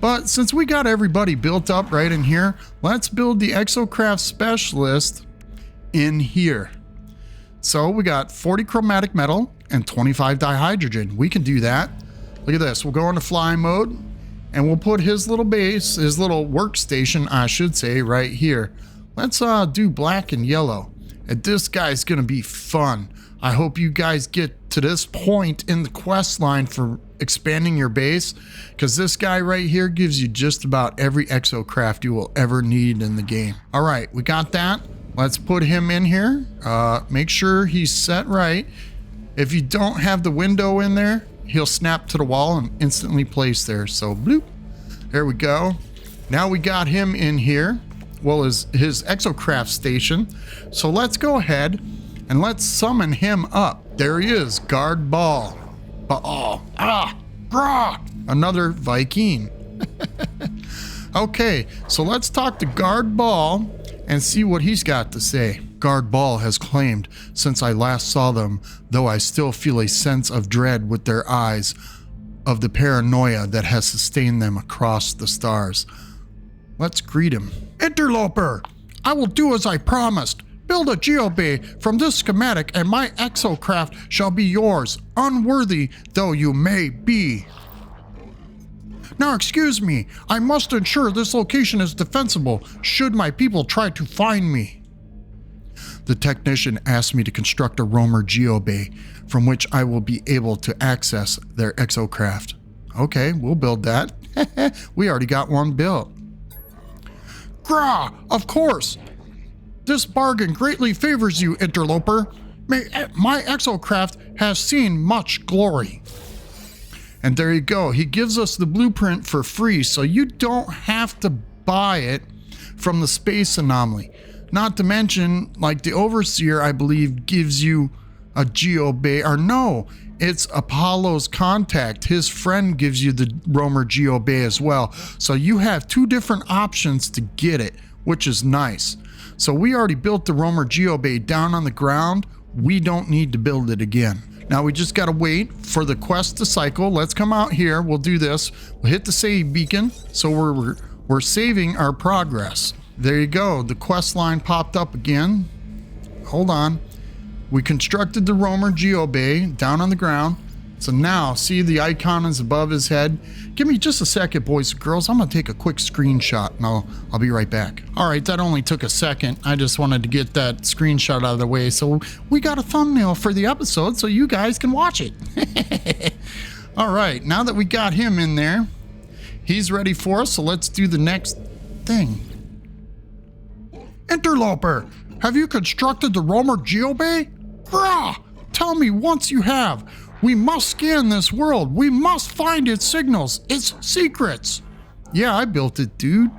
But since we got everybody built up right in here, let's build the Exocraft Specialist in here. So we got 40 chromatic metal and 25 dihydrogen. We can do that. Look at this. We'll go into fly mode and we'll put his little base, his little workstation, I should say, right here. Let's do black and yellow. And this guy's gonna be fun. I hope you guys get to this point in the quest line for expanding your base, because this guy right here gives you just about every exocraft you will ever need in the game. All right, we got that. Let's put him in here. Make sure he's set right. If you don't have the window in there, he'll snap to the wall and instantly place there. So bloop, there we go. Now we got him in here. Well, his exocraft station. So let's go ahead and let's summon him up. There he is, guard ball. Another Viking. Okay, so let's talk to guard ball and see what he's got to say. Guard ball has claimed, since I last saw them, though I still feel a sense of dread with their eyes, of the paranoia that has sustained them across the stars. Let's greet him. Interloper, I will do as I promised. Build a geobay from this schematic and my exocraft shall be yours, unworthy though you may be. Now excuse me, I must ensure this location is defensible should my people try to find me. The technician asked me to construct a roamer geobay from which I will be able to access their exocraft. Okay, we'll build that. We already got one built. Grah, of course. This bargain greatly favors you, interloper. My exocraft has seen much glory. And there you go. He gives us the blueprint for free, so you don't have to buy it from the space anomaly. Not to mention, like the Overseer, I believe, gives you a geobay, or no, it's Apollo's contact. His friend gives you the roamer geobay as well. So you have two different options to get it, which is nice. So we already built the roamer geobay down on the ground. We don't need to build it again. Now we just gotta wait for the quest to cycle. Let's come out here. We'll do this. We'll hit the save beacon. So we're saving our progress. There you go. The quest line popped up again. Hold on. We constructed the roamer geobay down on the ground. So now, see the icon is above his head. Give me just a second, boys and girls. I'm gonna take a quick screenshot and I'll be right back. All right, that only took a second. I just wanted to get that screenshot out of the way. So we got a thumbnail for the episode so you guys can watch it. All right, now that we got him in there, he's ready for us. So let's do the next thing. Interloper, have you constructed the roamer geobay? Grah! Tell me once you have. We must scan this world. We must find its signals, its secrets. Yeah, I built it, dude.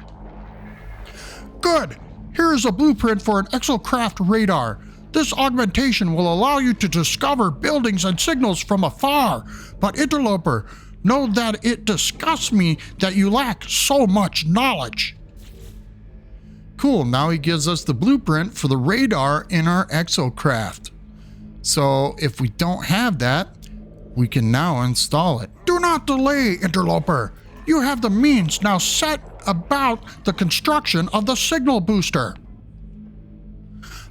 Good. Here is a blueprint for an exocraft radar. This augmentation will allow you to discover buildings and signals from afar. But interloper, know that it disgusts me that you lack so much knowledge. Cool, now he gives us the blueprint for the radar in our exocraft. So if we don't have that, we can now install it. Do not delay, interloper. You have the means. Now set about the construction of the signal booster.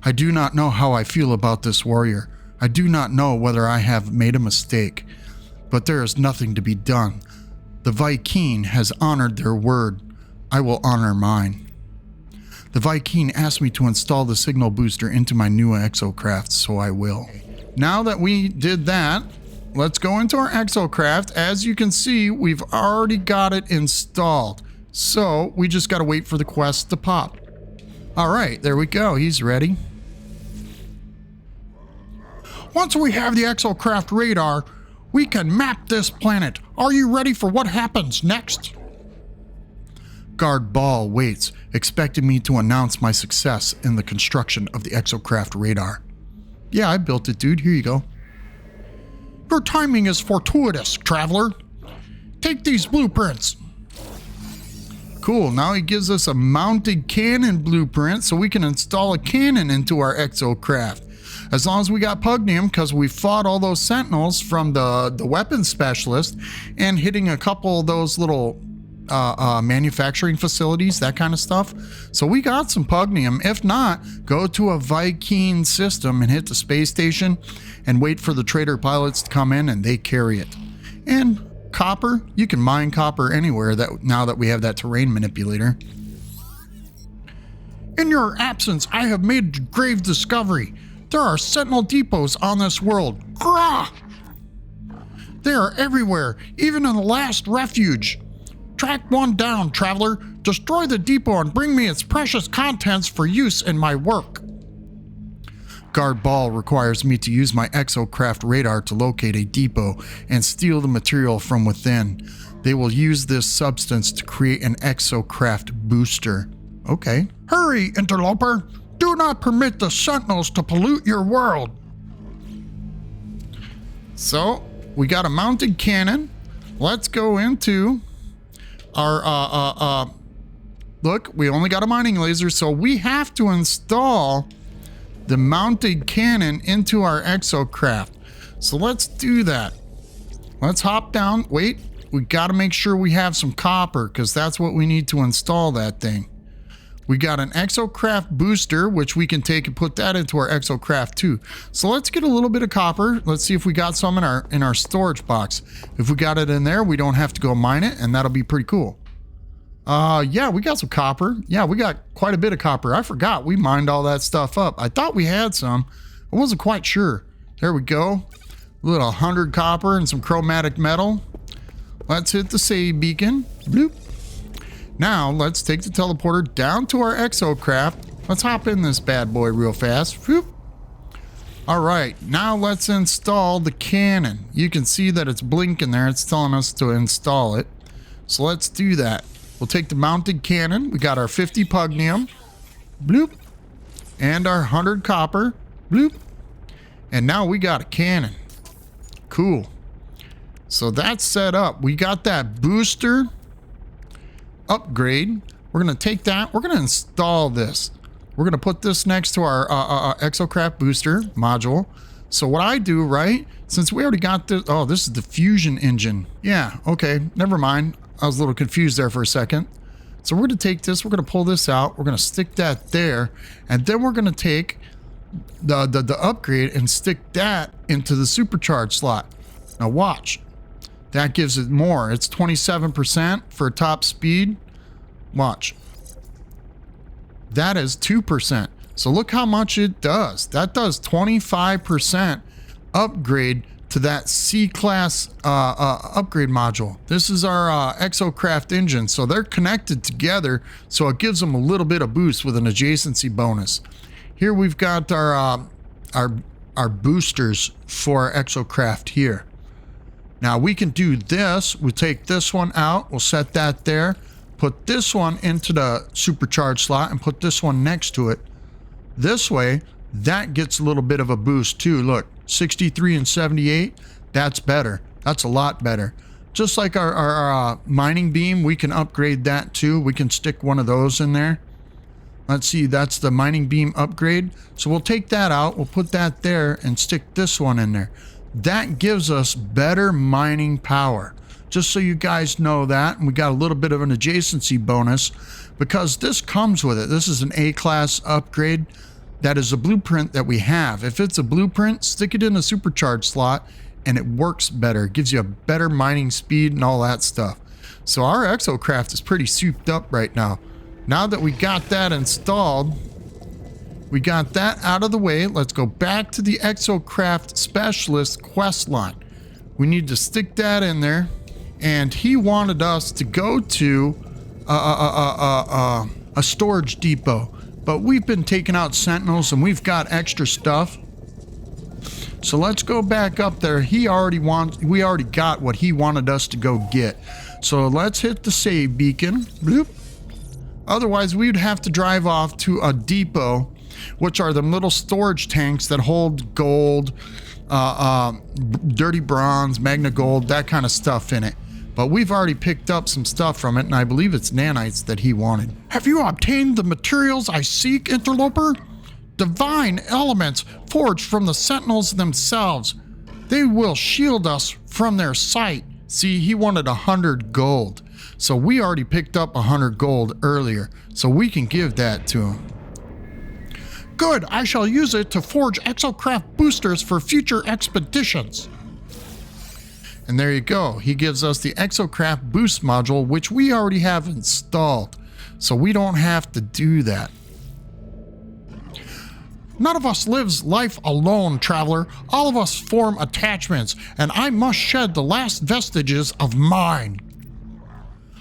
I do not know how I feel about this, warrior. I do not know whether I have made a mistake, but there is nothing to be done. The Viking has honored their word. I will honor mine. The Viking asked me to install the signal booster into my new exocraft, so I will. Now that we did that, let's go into our exocraft. As you can see, we've already got it installed. So we just got to wait for the quest to pop. All right, there we go. He's ready. Once we have the exocraft radar, we can map this planet. Are you ready for what happens next? Guard Ball waits, expecting me to announce my success in the construction of the exocraft radar. Yeah, I built it, dude. Here you go. Your timing is fortuitous, traveler. Take these blueprints. Cool, now he gives us a mounted cannon blueprint so we can install a cannon into our exocraft. As long as we got pugnium, because we fought all those sentinels from the weapons specialist and hitting a couple of those little manufacturing facilities, that kind of stuff. So we got some pugnium. If not, go to a Viking system and hit the space station and wait for the trader pilots to come in and they carry it. And copper, you can mine copper anywhere now that we have that terrain manipulator. In your absence, I have made a grave discovery. There are sentinel depots on this world. Grah! They are everywhere, even in the last refuge. Track one down, traveler. Destroy the depot and bring me its precious contents for use in my work. Guard Ball requires me to use my Exocraft radar to locate a depot and steal the material from within. They will use this substance to create an Exocraft booster. Okay. Hurry, interloper! Do not permit the sentinels to pollute your world. So, we got a mounted cannon. Let's go into our, look, we only got a mining laser, so we have to install the mounted cannon into our Exocraft. So let's do that. Let's hop down. Wait, we got to make sure we have some copper because that's what we need to install that thing. We got an Exocraft booster, which we can take and put that into our Exocraft too. So let's get a little bit of copper. Let's see if we got some in our storage box. If we got it in there, we don't have to go mine it, and that'll be pretty cool. Yeah, we got some copper. Yeah, we got quite a bit of copper. I forgot we mined all that stuff up. I thought we had some. I wasn't quite sure. There we go. A little 100 copper and some chromatic metal. Let's hit the save beacon. Bloop. Now, let's take the teleporter down to our Exocraft. Let's hop in this bad boy real fast. Whoop. All right, now let's install the cannon. You can see that it's blinking there. It's telling us to install it. So let's do that. We'll take the mounted cannon. We got our 50 pugnium. Bloop. And our 100 copper. Bloop. And now we got a cannon. Cool. So that's set up. We got that booster upgrade. We're going to take that. We're going to install this. We're going to put this next to our Exocraft booster module. So what I do, right, since we already got this, oh, this is the fusion engine. Yeah, okay, never mind. I was a little confused there for a second. So we're going to take this, we're going to pull this out, we're going to stick that there, and then we're going to take the upgrade and stick that into the supercharge slot. Now watch. That gives it more. It's 27% for top speed. Watch. That is 2%. So look how much it does. That does 25% upgrade to that C-class upgrade module. This is our Exocraft engine. So they're connected together. So it gives them a little bit of boost with an adjacency bonus. Here we've got our boosters for our Exocraft here. Now we can do this. We'll take this one out. We'll set that there. Put this one into the supercharge slot and put this one next to it. This way, that gets a little bit of a boost too. Look, 63 and 78. That's better. That's a lot better. Just like our mining beam, we can upgrade that too. We can stick one of those in there. Let's see, that's the mining beam upgrade. So we'll take that out. We'll put that there and stick this one in there. That gives us better mining power. Just so you guys know that. And we got a little bit of an adjacency bonus because this comes with it. This is an A-class upgrade. That is a blueprint that we have. If it's a blueprint, stick it in a supercharge slot and it works better. It gives you a better mining speed and all that stuff. So our Exocraft is pretty souped up right now. Now that we got that installed, we got that out of the way. Let's go back to the Exocraft Specialist quest line. We need to stick that in there. And he wanted us to go to a storage depot. But we've been taking out sentinels and we've got extra stuff. So let's go back up there. We already got what he wanted us to go get. So let's hit the save beacon. Bloop. Otherwise, we'd have to drive off to a depot, which are the little storage tanks that hold gold, dirty bronze, magna gold, that kind of stuff in it. But we've already picked up some stuff from it, and I believe it's nanites that he wanted. Have you obtained the materials I seek, interloper? divine elements forged from the Sentinels themselves. They will shield us from their sight. See, he wanted 100 gold. So we already picked up 100 gold earlier, so we can give that to him. Good, I shall use it to forge Exocraft boosters for future expeditions. And there you go. He gives us the Exocraft boost module, which we already have installed. So we don't have to do that. None of us lives life alone, traveler. All of us form attachments, and I must shed the last vestiges of mine.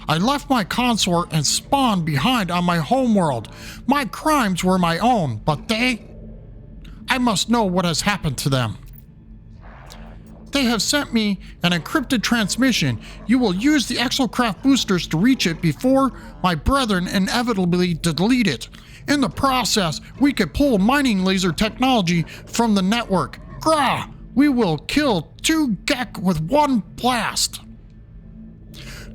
I left my consort and spawned behind on my homeworld. My crimes were my own, but I must know what has happened to them. They have sent me an encrypted transmission. You will use the Exocraft boosters to reach it before my brethren inevitably delete it. In the process, we could pull mining laser technology from the network. Grah! We will kill 2 Gek with 1 blast.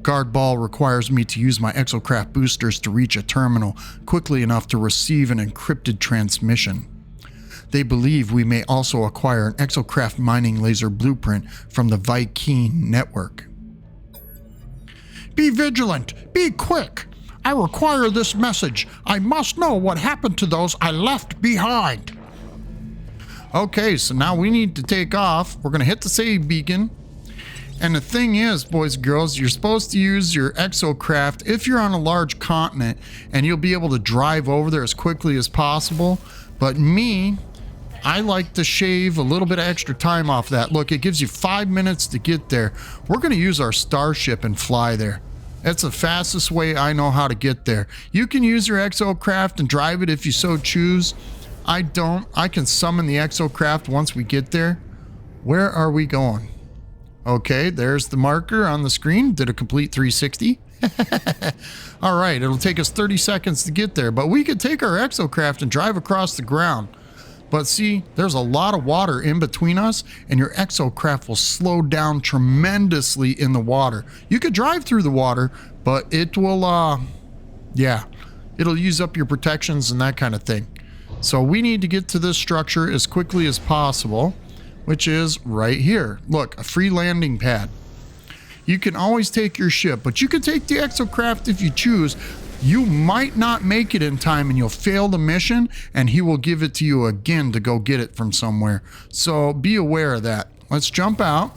Guard Ball requires me to use my Exocraft boosters to reach a terminal quickly enough to receive an encrypted transmission. They believe we may also acquire an Exocraft mining laser blueprint from the Vy'keen network. Be vigilant! Be quick! I require this message. I must know what happened to those I left behind. Okay, so now we need to take off. We're going to hit the save beacon. And the thing is, boys and girls, you're supposed to use your Exocraft if you're on a large continent, and you'll be able to drive over there as quickly as possible. But me, I like to shave a little bit of extra time off that. Look, it gives you 5 minutes to get there. We're going to use our starship and fly there. That's the fastest way I know how to get there. You can use your Exocraft and drive it if you so choose. I don't. I can summon the Exocraft once we get there. Where are we going? Okay, there's the marker on the screen. Did a complete 360. All right, it'll take us 30 seconds to get there, but we could take our Exocraft and drive across the ground. But see, there's a lot of water in between us, and your Exocraft will slow down tremendously in the water. You could drive through the water, but it will, it'll use up your protections and that kind of thing. So we need to get to this structure as quickly as possible, which is right here. Look, a free landing pad. You can always take your ship, but you can take the Exocraft if you choose. You might not make it in time and you'll fail the mission, and he will give it to you again to go get it from somewhere. So be aware of that. Let's jump out.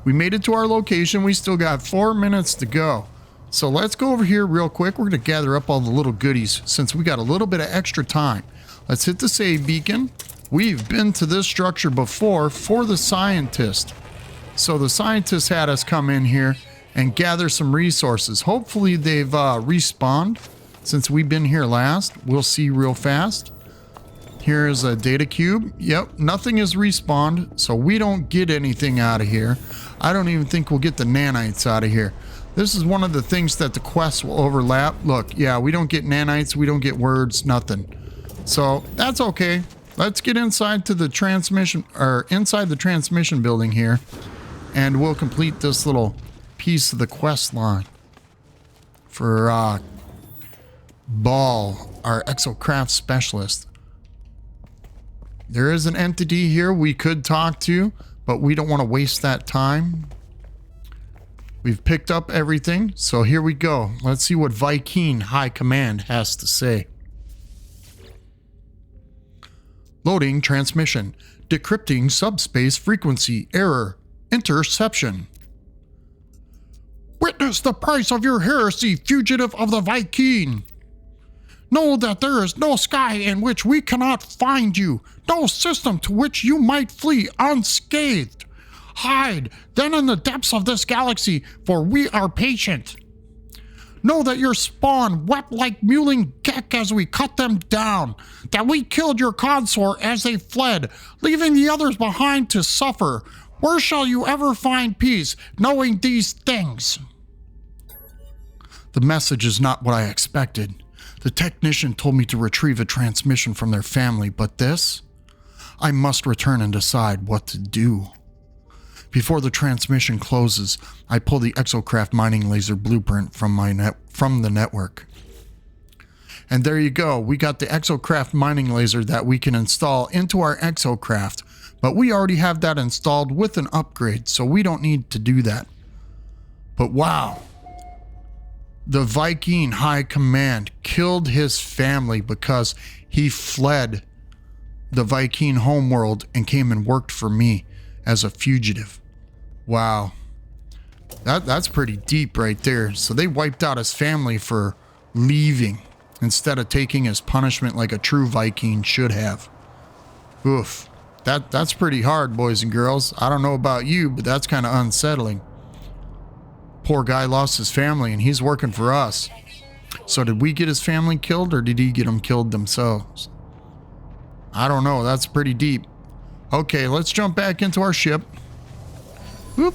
We made it to our location. We still got 4 minutes to go. So let's go over here real quick. We're going to gather up all the little goodies since we got a little bit of extra time. Let's hit the save beacon. We've been to this structure before for the scientist. So the scientists had us come in here and gather some resources. Hopefully they've respawned since we've been here last. We'll see real fast. Here's a data cube. Yep, nothing is respawned, so we don't get anything out of here. I don't even think we'll get the nanites out of here. This is one of the things that the quests will overlap. Look, yeah, we don't get nanites, we don't get words, nothing. So that's okay. Let's get inside to the transmission, or inside the transmission building here, and we'll complete this little piece of the quest line for Ball, our Exocraft specialist. There is an entity here we could talk to, but we don't want to waste that time. We've picked up everything, so here we go. Let's see what Vy'keen High Command has to say. Loading transmission. Decrypting subspace frequency. Error. Interception. Witness the price of your heresy, fugitive of the Vy'keen. Know that there is no sky in which we cannot find you, no system to which you might flee unscathed. Hide, then in the depths of this galaxy, for we are patient. Know that your spawn wept like mewling Gek as we cut them down, that we killed your consort as they fled, leaving the others behind to suffer. Where shall you ever find peace, knowing these things? The message is not what I expected. The technician told me to retrieve a transmission from their family, but this? I must return and decide what to do. Before the transmission closes, I pull the Exocraft mining laser blueprint from the network. And there you go. We got the Exocraft mining laser that we can install into our Exocraft. But we already have that installed with an upgrade, so we don't need to do that. But wow. The Viking High Command killed his family because he fled the Viking homeworld and came and worked for me as a fugitive. Wow. That's pretty deep right there. So they wiped out his family for leaving instead of taking his punishment like a true Viking should have. Oof. That's pretty hard, boys and girls. I don't know about you, but that's kind of unsettling. Poor guy lost his family and he's working for us. So did we get his family killed or did he get them killed themselves? I don't know. That's pretty deep. Okay, let's jump back into our ship. Whoop.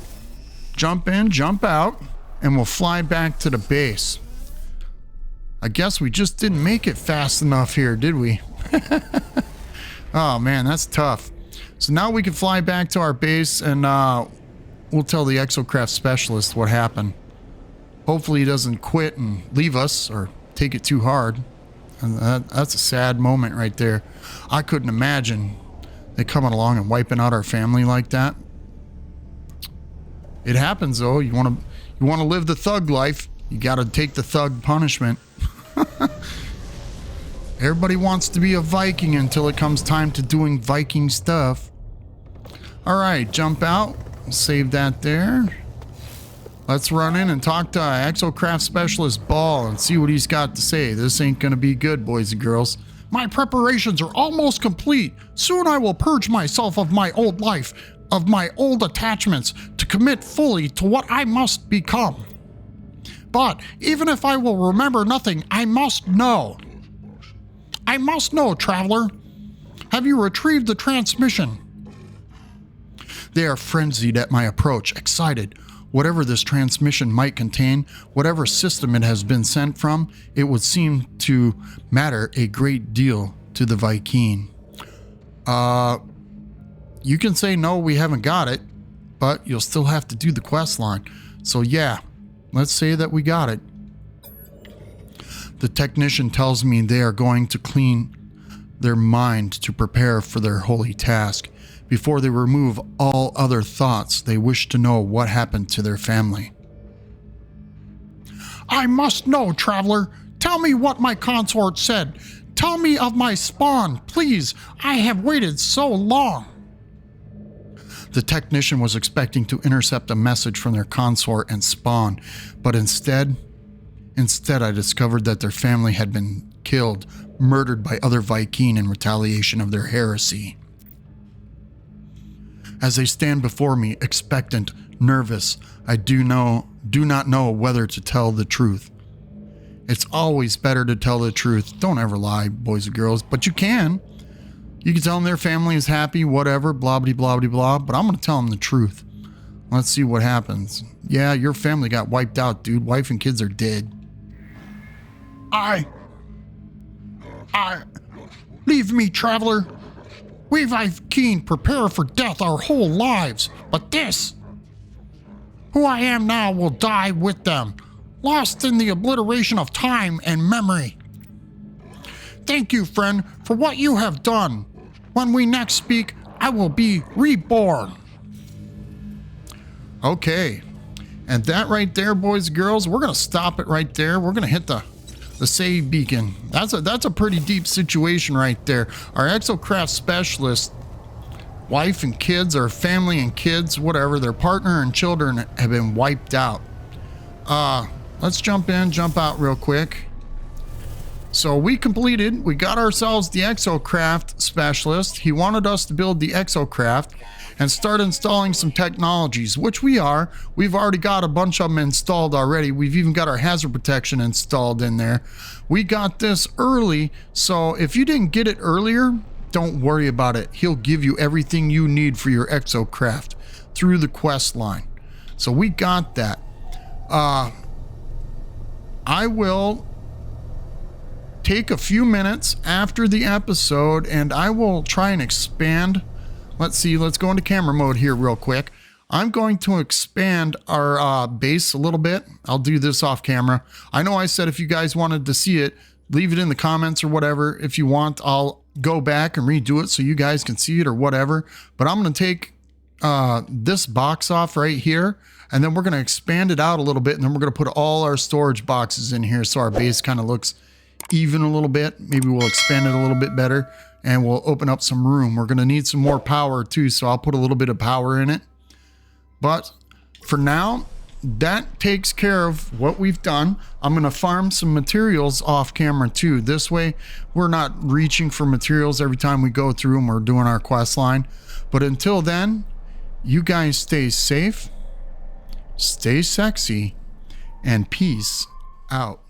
Jump in, jump out, and we'll fly back to the base. I guess we just didn't make it fast enough here, did we? Oh man, that's tough. So now we can fly back to our base and we'll tell the Exocraft specialist what happened. Hopefully he doesn't quit and leave us or take it too hard. And that's a sad moment right there. I couldn't imagine they coming along and wiping out our family like that. It happens though. You want to live the thug life. You got to take the thug punishment. Everybody wants to be a Viking until it comes time to doing Viking stuff. All right, jump out. Save that there. Let's run in and talk to Exocraft Specialist Ball and see what he's got to say. This ain't going to be good, boys and girls. My preparations are almost complete. Soon I will purge myself of my old life, of my old attachments, to commit fully to what I must become. But even if I will remember nothing, I must know. I must know, traveler. Have you retrieved the transmission? They are frenzied at my approach, excited. Whatever this transmission might contain, whatever system it has been sent from, it would seem to matter a great deal to the Viking. You can say no, we haven't got it, but you'll still have to do the quest line. So yeah, let's say that we got it. The technician tells me they are going to clean their mind to prepare for their holy task. Before they remove all other thoughts, they wish to know what happened to their family. I must know, traveler. Tell me what my consort said. Tell me of my spawn, please. I have waited so long. The technician was expecting to intercept a message from their consort and spawn, but instead I discovered that their family had been killed, murdered by other Viking in retaliation of their heresy. As they stand before me, expectant, nervous, I do not know whether to tell the truth. It's always better to tell the truth. Don't ever lie, boys and girls, but you can. You can tell them their family is happy, whatever, blah, blah, blah, blah, blah, but I'm going to tell them the truth. Let's see what happens. Yeah, your family got wiped out, dude. Wife and kids are dead. Leave me, traveler. We Viking prepare for death our whole lives, but this, who I am now, will die with them, lost in the obliteration of time and memory. Thank you, friend, for what you have done. When we next speak, I will be reborn. Okay, and that right there, boys and girls, we're gonna stop it right there. We're gonna hit the save beacon. That's a pretty deep situation right there. Our Exocraft specialist, wife and kids, or family and kids, whatever, their partner and children have been wiped out. Let's jump in, jump out real quick. So we got ourselves the Exocraft specialist. He wanted us to build the Exocraft and start installing some technologies, which we are. We've already got a bunch of them installed already. We've even got our hazard protection installed in there. We got this early, so if you didn't get it earlier, don't worry about it. He'll give you everything you need for your Exocraft through the quest line. So we got that. I will take a few minutes after the episode and I will try and expand. Let's see, let's go into camera mode here real quick. I'm going to expand our base a little bit. I'll do this off camera. I know I said if you guys wanted to see it, leave it in the comments or whatever. If you want, I'll go back and redo it so you guys can see it or whatever. But I'm going to take this box off right here, and then we're going to expand it out a little bit, and then we're going to put all our storage boxes in here so our base kind of looks even a little bit. Maybe we'll expand it a little bit better, and we'll open up some room. We're going to need some more power too, so I'll put a little bit of power in it. But for now, that takes care of what we've done. I'm going to farm some materials off camera too. This way we're not reaching for materials every time we go through and we're doing our quest line. But until then, you guys stay safe, stay sexy, and peace out.